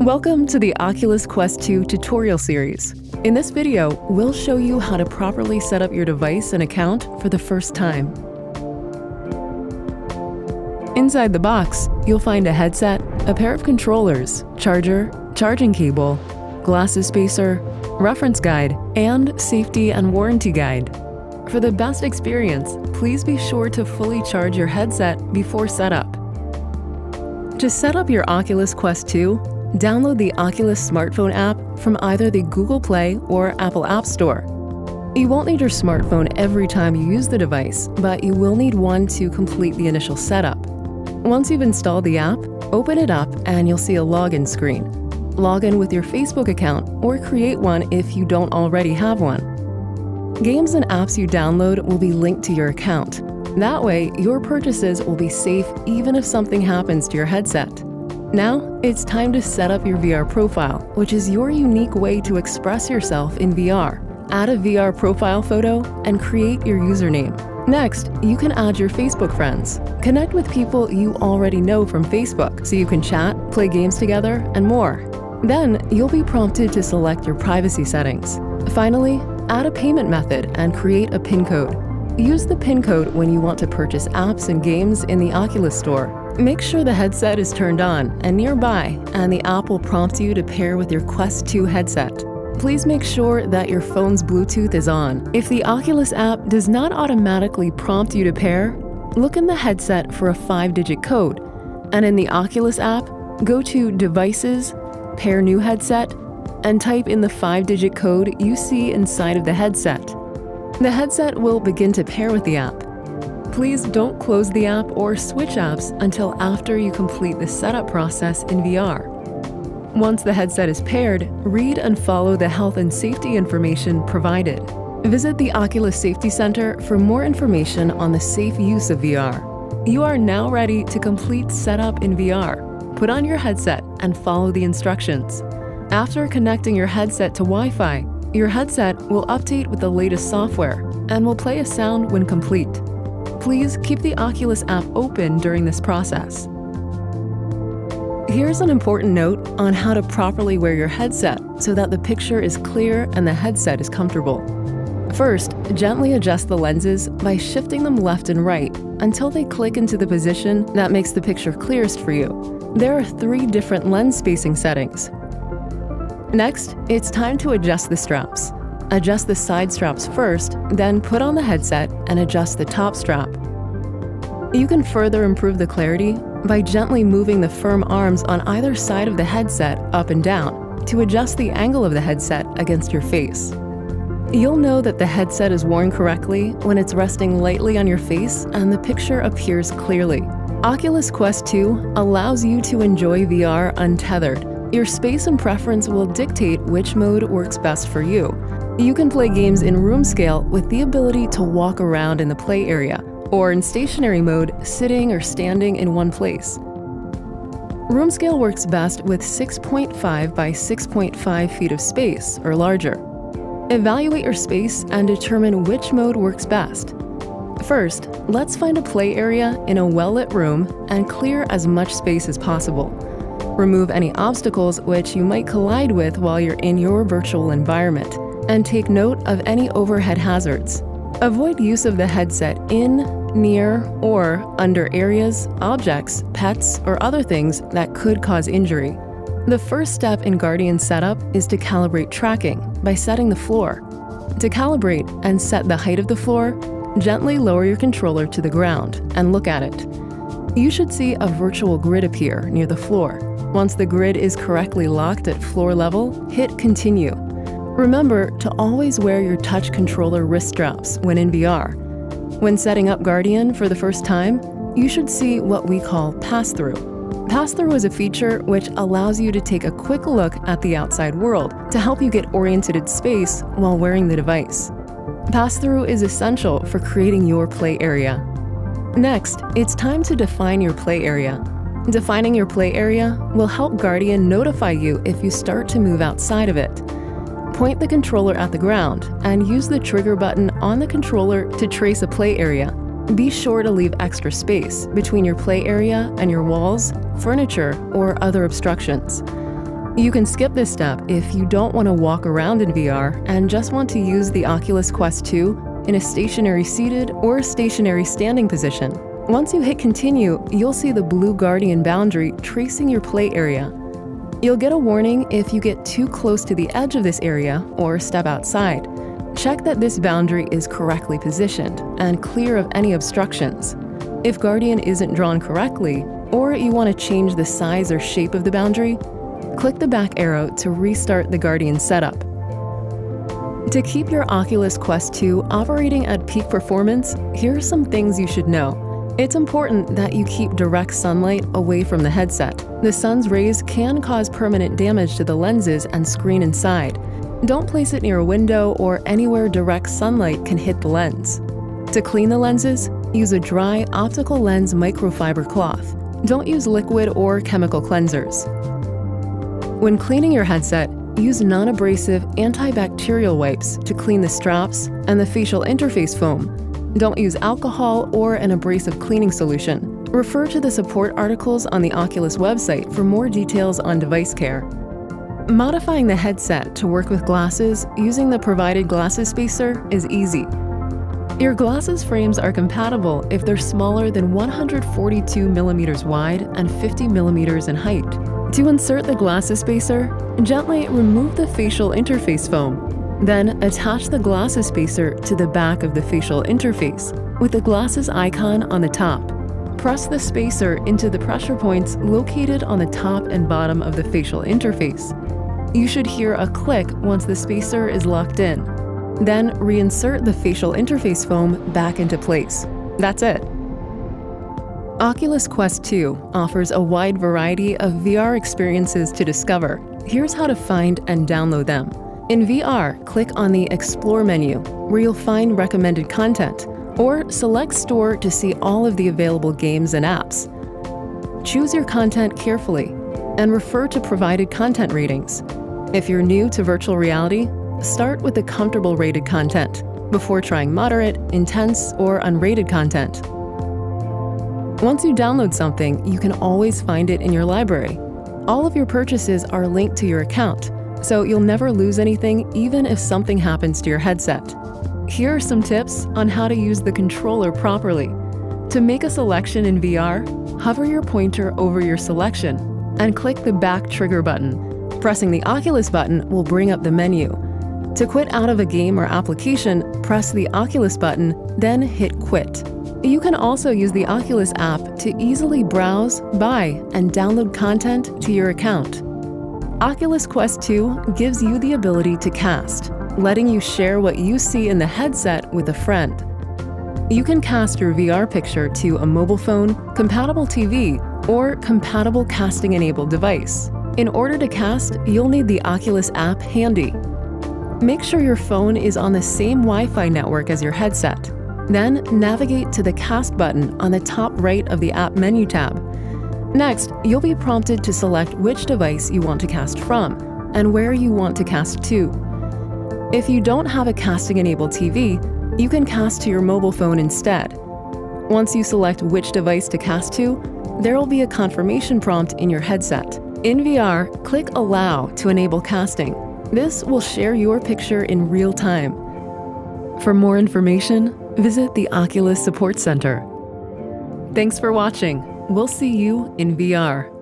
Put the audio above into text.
Welcome to the Oculus Quest 2 tutorial series. In this video, we'll show you how to properly set up your device and account for the first time. Inside the box, you'll find a headset, a pair of controllers, charger, charging cable, glasses spacer, reference guide, and safety and warranty guide. For the best experience, please be sure to fully charge your headset before setup. To set up your Oculus Quest 2, download the Oculus smartphone app from either the Google Play or Apple App Store. You won't need your smartphone every time you use the device, but you will need one to complete the initial setup. Once you've installed the app, open it up and you'll see a login screen. Log in with your Facebook account or create one if you don't already have one. Games and apps you download will be linked to your account. That way, your purchases will be safe even if something happens to your headset. Now, it's time to set up your VR profile, which is your unique way to express yourself in VR. Add a VR profile photo and create your username. Next, you can add your Facebook friends. Connect with people you already know from Facebook so you can chat, play games together, and more. Then, you'll be prompted to select your privacy settings. Finally, add a payment method and create a PIN code. Use the PIN code when you want to purchase apps and games in the Oculus Store. Make sure the headset is turned on and nearby, and the app will prompt you to pair with your Quest 2 headset. Please make sure that your phone's Bluetooth is on. If the Oculus app does not automatically prompt you to pair, look in the headset for a 5-digit code, and in the Oculus app, go to Devices, Pair New Headset, and type in the 5-digit code you see inside of the headset. The headset will begin to pair with the app. Please don't close the app or switch apps until after you complete the setup process in VR. Once the headset is paired, read and follow the health and safety information provided. Visit the Oculus Safety Center for more information on the safe use of VR. You are now ready to complete setup in VR. Put on your headset and follow the instructions. After connecting your headset to Wi-Fi, your headset will update with the latest software and will play a sound when complete. Please keep the Oculus app open during this process. Here's an important note on how to properly wear your headset so that the picture is clear and the headset is comfortable. First, gently adjust the lenses by shifting them left and right until they click into the position that makes the picture clearest for you. There are 3 different lens spacing settings. Next, it's time to adjust the straps. Adjust the side straps first, then put on the headset and adjust the top strap. You can further improve the clarity by gently moving the firm arms on either side of the headset up and down to adjust the angle of the headset against your face. You'll know that the headset is worn correctly when it's resting lightly on your face and the picture appears clearly. Oculus Quest 2 allows you to enjoy VR untethered. Your space and preference will dictate which mode works best for you. You can play games in room scale with the ability to walk around in the play area, or in stationary mode, sitting or standing in one place. Room scale works best with 6.5 by 6.5 feet of space or larger. Evaluate your space and determine which mode works best. First, let's find a play area in a well-lit room and clear as much space as possible. Remove any obstacles which you might collide with while you're in your virtual environment, and take note of any overhead hazards. Avoid use of the headset in, near, or under areas, objects, pets, or other things that could cause injury. The first step in Guardian setup is to calibrate tracking by setting the floor. To calibrate and set the height of the floor, gently lower your controller to the ground and look at it. You should see a virtual grid appear near the floor. Once the grid is correctly locked at floor level, hit Continue. Remember to always wear your touch controller wrist straps when in VR. When setting up Guardian for the first time, you should see what we call pass-through. Pass-through is a feature which allows you to take a quick look at the outside world to help you get oriented in space while wearing the device. Pass-through is essential for creating your play area. Next, it's time to define your play area. Defining your play area will help Guardian notify you if you start to move outside of it. Point the controller at the ground and use the trigger button on the controller to trace a play area. Be sure to leave extra space between your play area and your walls, furniture, or other obstructions. You can skip this step if you don't want to walk around in VR and just want to use the Oculus Quest 2 in a stationary seated or stationary standing position. Once you hit continue, you'll see the blue Guardian boundary tracing your play area. You'll get a warning if you get too close to the edge of this area or step outside. Check that this boundary is correctly positioned and clear of any obstructions. If Guardian isn't drawn correctly, or you want to change the size or shape of the boundary, click the back arrow to restart the Guardian setup. To keep your Oculus Quest 2 operating at peak performance, here are some things you should know. It's important that you keep direct sunlight away from the headset. The sun's rays can cause permanent damage to the lenses and screen inside. Don't place it near a window or anywhere direct sunlight can hit the lens. To clean the lenses, use a dry optical lens microfiber cloth. Don't use liquid or chemical cleansers. When cleaning your headset, use non-abrasive antibacterial wipes to clean the straps and the facial interface foam. Don't use alcohol or an abrasive cleaning solution. Refer to the support articles on the Oculus website for more details on device care. Modifying the headset to work with glasses using the provided glasses spacer is easy. Your glasses frames are compatible if they're smaller than 142 millimeters wide and 50 millimeters in height. To insert the glasses spacer, gently remove the facial interface foam. Then attach the glasses spacer to the back of the facial interface with the glasses icon on the top. Press the spacer into the pressure points located on the top and bottom of the facial interface. You should hear a click once the spacer is locked in. Then reinsert the facial interface foam back into place. That's it. Oculus Quest 2 offers a wide variety of VR experiences to discover. Here's how to find and download them. In VR, click on the Explore menu, where you'll find recommended content, or select Store to see all of the available games and apps. Choose your content carefully, and refer to provided content ratings. If you're new to virtual reality, start with the comfortable rated content, before trying moderate, intense, or unrated content. Once you download something, you can always find it in your library. All of your purchases are linked to your account, so you'll never lose anything even if something happens to your headset. Here are some tips on how to use the controller properly. To make a selection in VR, hover your pointer over your selection and click the back trigger button. Pressing the Oculus button will bring up the menu. To quit out of a game or application, press the Oculus button, then hit Quit. You can also use the Oculus app to easily browse, buy, and download content to your account. Oculus Quest 2 gives you the ability to cast, letting you share what you see in the headset with a friend. You can cast your VR picture to a mobile phone, compatible TV, or compatible casting-enabled device. In order to cast, you'll need the Oculus app handy. Make sure your phone is on the same Wi-Fi network as your headset. Then navigate to the Cast button on the top right of the app menu tab. Next, you'll be prompted to select which device you want to cast from and where you want to cast to. If you don't have a casting-enabled TV, you can cast to your mobile phone instead. Once you select which device to cast to, there will be a confirmation prompt in your headset. In VR, click Allow to enable casting. This will share your picture in real time. For more information, visit the Oculus Support Center. Thanks for watching. We'll see you in VR.